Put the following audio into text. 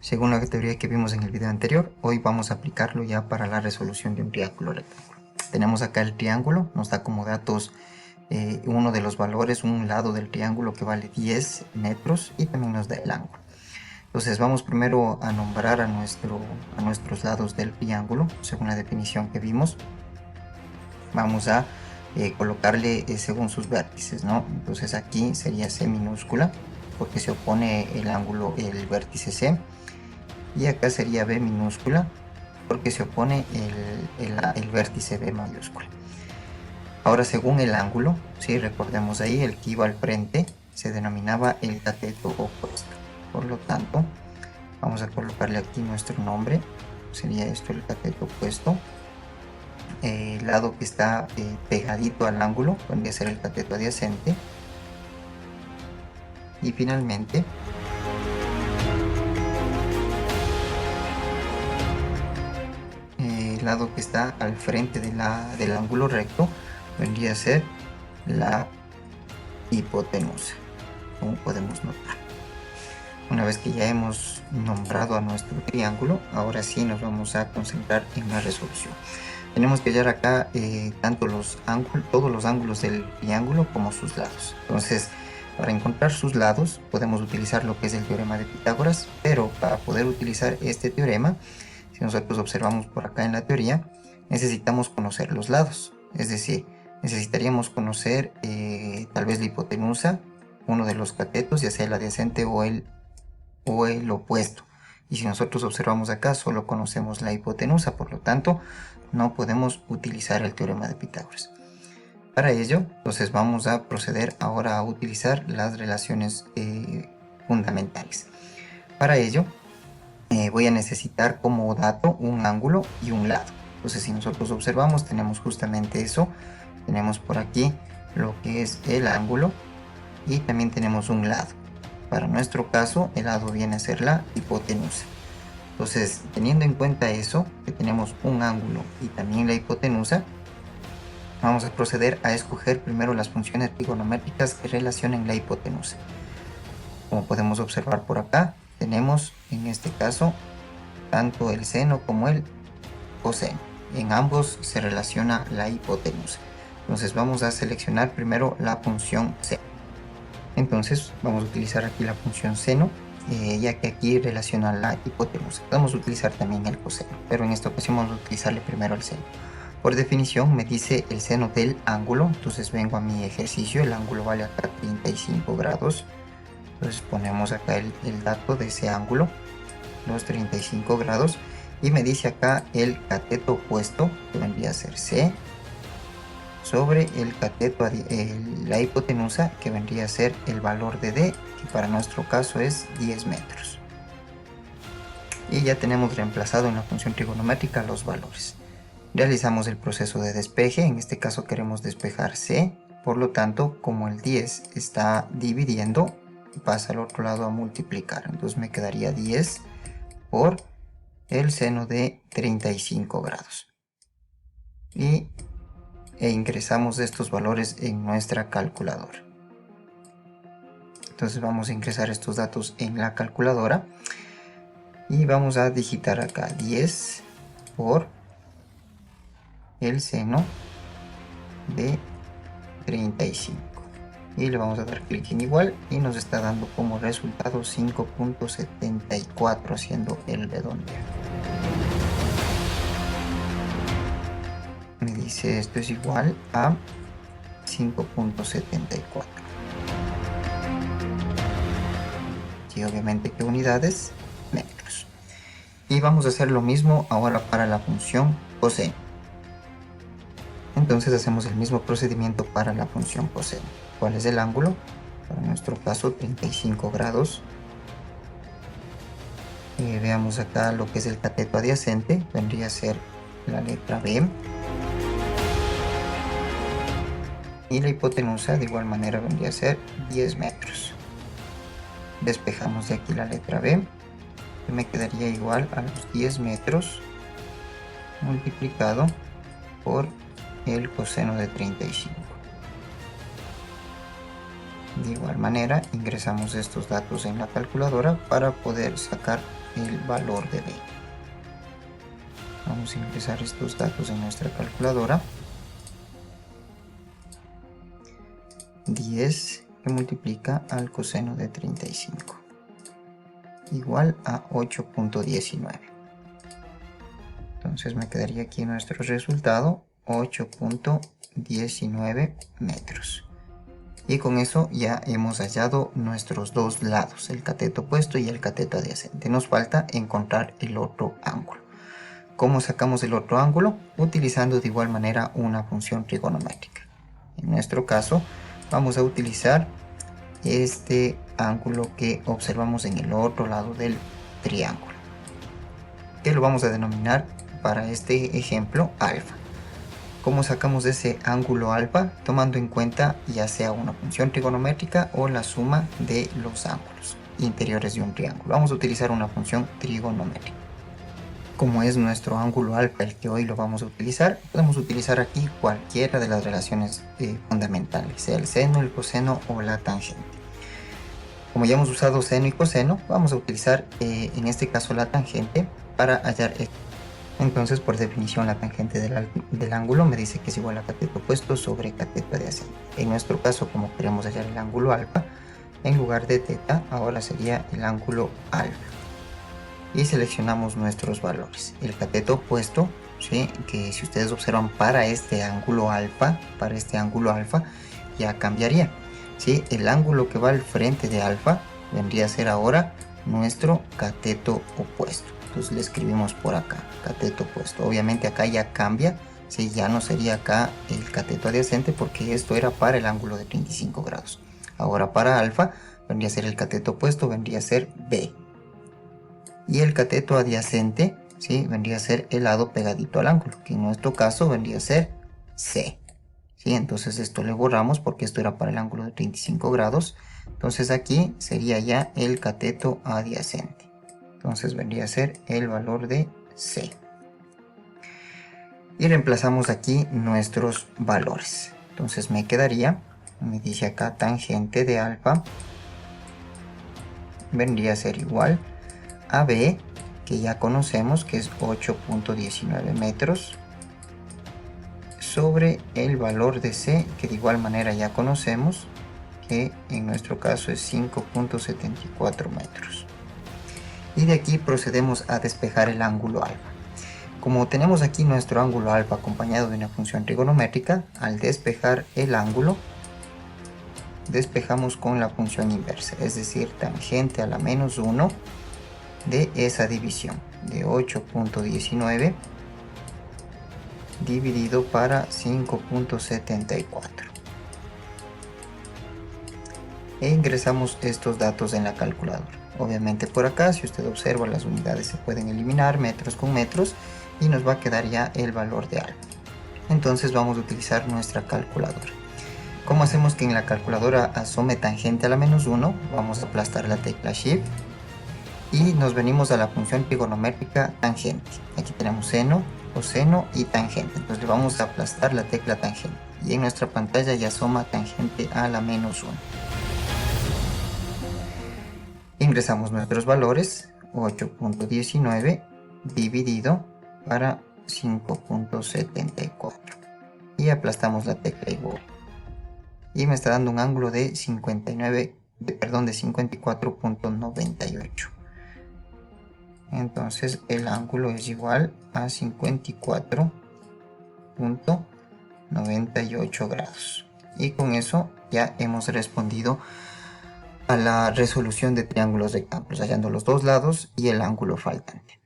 Según la teoría que vimos en el video anterior, hoy vamos a aplicarlo ya para la resolución de un triángulo rectángulo. Tenemos acá el triángulo, nos da como datos uno de los valores, un lado del triángulo que vale 10 metros y también nos da el ángulo. Entonces vamos primero a nombrar a nuestros lados del triángulo, según la definición que vimos. Vamos a colocarle según sus vértices, ¿no? Entonces aquí sería C minúscula, porque se opone el ángulo, el vértice C. Y acá sería B minúscula, porque se opone el vértice B mayúscula. Ahora, según el ángulo, si recordemos ahí, el que iba al frente se denominaba el cateto opuesto. Por lo tanto, vamos a colocarle aquí nuestro nombre. Sería esto el cateto opuesto. El lado que está pegadito al ángulo vendría a ser el cateto adyacente. Y finalmente, el lado que está al frente del ángulo recto vendría a ser la hipotenusa, como podemos notar. Una vez que ya hemos nombrado a nuestro triángulo, ahora sí nos vamos a concentrar en la resolución. Tenemos que hallar acá todos los ángulos del triángulo como sus lados. Entonces, para encontrar sus lados podemos utilizar lo que es el teorema de Pitágoras, pero para poder utilizar este teorema, si nosotros observamos por acá en la teoría, necesitamos conocer los lados. Es decir, necesitaríamos conocer tal vez la hipotenusa, uno de los catetos, ya sea el adyacente o el opuesto. Y si nosotros observamos acá, solo conocemos la hipotenusa, por lo tanto, no podemos utilizar el teorema de Pitágoras. Para ello, entonces vamos a proceder ahora a utilizar las relaciones fundamentales. Para ello, voy a necesitar como dato un ángulo y un lado. Entonces, si nosotros observamos, tenemos justamente eso. Tenemos por aquí lo que es el ángulo y también tenemos un lado. Para nuestro caso, el lado viene a ser la hipotenusa. Entonces, teniendo en cuenta eso, que tenemos un ángulo y también la hipotenusa, vamos a proceder a escoger primero las funciones trigonométricas que relacionen la hipotenusa. Como podemos observar por acá, tenemos en este caso tanto el seno como el coseno. En ambos se relaciona la hipotenusa. Entonces vamos a seleccionar primero la función seno. Entonces vamos a utilizar aquí la función seno, ya que aquí relaciona la hipotenusa. Podemos utilizar también el coseno, pero en esta ocasión vamos a utilizarle primero el seno. Por definición me dice el seno del ángulo, entonces vengo a mi ejercicio, el ángulo vale acá 35 grados. Entonces ponemos acá el dato de ese ángulo, los 35 grados, y me dice acá el cateto opuesto, que vendría a ser C, sobre el cateto, la hipotenusa, que vendría a ser el valor de D, que para nuestro caso es 10 metros. Y ya tenemos reemplazado en la función trigonométrica los valores. Realizamos el proceso de despeje, en este caso queremos despejar C, por lo tanto, como el 10 está dividiendo, pasa al otro lado a multiplicar. Entonces me quedaría 10 por el seno de 35 grados. E ingresamos estos valores en nuestra calculadora. Entonces vamos a ingresar estos datos en la calculadora y vamos a digitar acá 10 por el seno de 35 y le vamos a dar clic en igual y nos está dando como resultado 5.74 haciendo el redondeo. Me dice esto es igual a 5.74. Y obviamente que unidades, metros. Y vamos a hacer lo mismo ahora para la función coseno. Entonces hacemos el mismo procedimiento para la función coseno. ¿Cuál es el ángulo? Para nuestro caso 35 grados. Veamos acá lo que es el cateto adyacente, vendría a ser la letra B. Y la hipotenusa de igual manera vendría a ser 10 metros. Despejamos de aquí la letra B, que me quedaría igual a los 10 metros multiplicado por el coseno de 35. De igual manera ingresamos estos datos en la calculadora para poder sacar el valor de B. Vamos a ingresar estos datos en nuestra calculadora. 10 que multiplica al coseno de 35 igual a 8.19. Entonces me quedaría aquí nuestro resultado, 8.19 metros. Y con eso ya hemos hallado nuestros dos lados, el cateto opuesto y el cateto adyacente. Nos falta encontrar el otro ángulo. ¿Cómo sacamos el otro ángulo? Utilizando de igual manera una función trigonométrica. En nuestro caso vamos a utilizar este ángulo que observamos en el otro lado del triángulo, que lo vamos a denominar para este ejemplo alfa. ¿Cómo sacamos ese ángulo alfa? Tomando en cuenta ya sea una función trigonométrica o la suma de los ángulos interiores de un triángulo. Vamos a utilizar una función trigonométrica. Como es nuestro ángulo alfa el que hoy lo vamos a utilizar, podemos utilizar aquí cualquiera de las relaciones fundamentales, sea el seno, el coseno o la tangente. Como ya hemos usado seno y coseno, vamos a utilizar en este caso la tangente para hallar esto. Entonces, por definición, la tangente del ángulo me dice que es igual a cateto opuesto sobre cateto adyacente. En nuestro caso, como queremos hallar el ángulo alfa, en lugar de teta, ahora sería el ángulo alfa. Y seleccionamos nuestros valores. El cateto opuesto, ¿sí?, que si ustedes observan para este ángulo alfa, ya cambiaría. ¿Sí? El ángulo que va al frente de alfa vendría a ser ahora nuestro cateto opuesto. Entonces le escribimos por acá, cateto opuesto. Obviamente acá ya cambia, ¿sí? Ya no sería acá el cateto adyacente porque esto era para el ángulo de 35 grados. Ahora para alfa vendría a ser el cateto opuesto, vendría a ser B. Y el cateto adyacente, ¿sí?, vendría a ser el lado pegadito al ángulo, que en nuestro caso vendría a ser C. ¿Sí? Entonces esto le borramos porque esto era para el ángulo de 35 grados. Entonces aquí sería ya el cateto adyacente. Entonces vendría a ser el valor de C. Y reemplazamos aquí nuestros valores. Entonces me quedaría, me dice acá tangente de alfa, vendría a ser igual a B, que ya conocemos que es 8.19 metros, sobre el valor de C, que de igual manera ya conocemos, que en nuestro caso es 5.74 metros. Y de aquí procedemos a despejar el ángulo alfa. Como tenemos aquí nuestro ángulo alfa acompañado de una función trigonométrica, al despejar el ángulo, despejamos con la función inversa, es decir, tangente a la menos 1 de esa división, de 8.19 dividido para 5.74, e ingresamos estos datos en la calculadora. Obviamente por acá, si usted observa, las unidades se pueden eliminar metros con metros y nos va a quedar ya el valor de alfa. Entonces vamos a utilizar nuestra calculadora. ¿Cómo hacemos que en la calculadora asome tangente a la menos 1? Vamos a aplastar la tecla Shift y nos venimos a la función trigonométrica tangente. Aquí tenemos seno, coseno y tangente. Entonces le vamos a aplastar la tecla tangente y en nuestra pantalla ya asoma tangente a la menos 1. Ingresamos nuestros valores, 8.19 dividido para 5.74 y aplastamos la tecla igual. Y me está dando un ángulo de 54.98. Entonces el ángulo es igual a 54.98 grados. Y con eso ya hemos respondido a la resolución de triángulos rectángulos, hallando los dos lados y el ángulo faltante.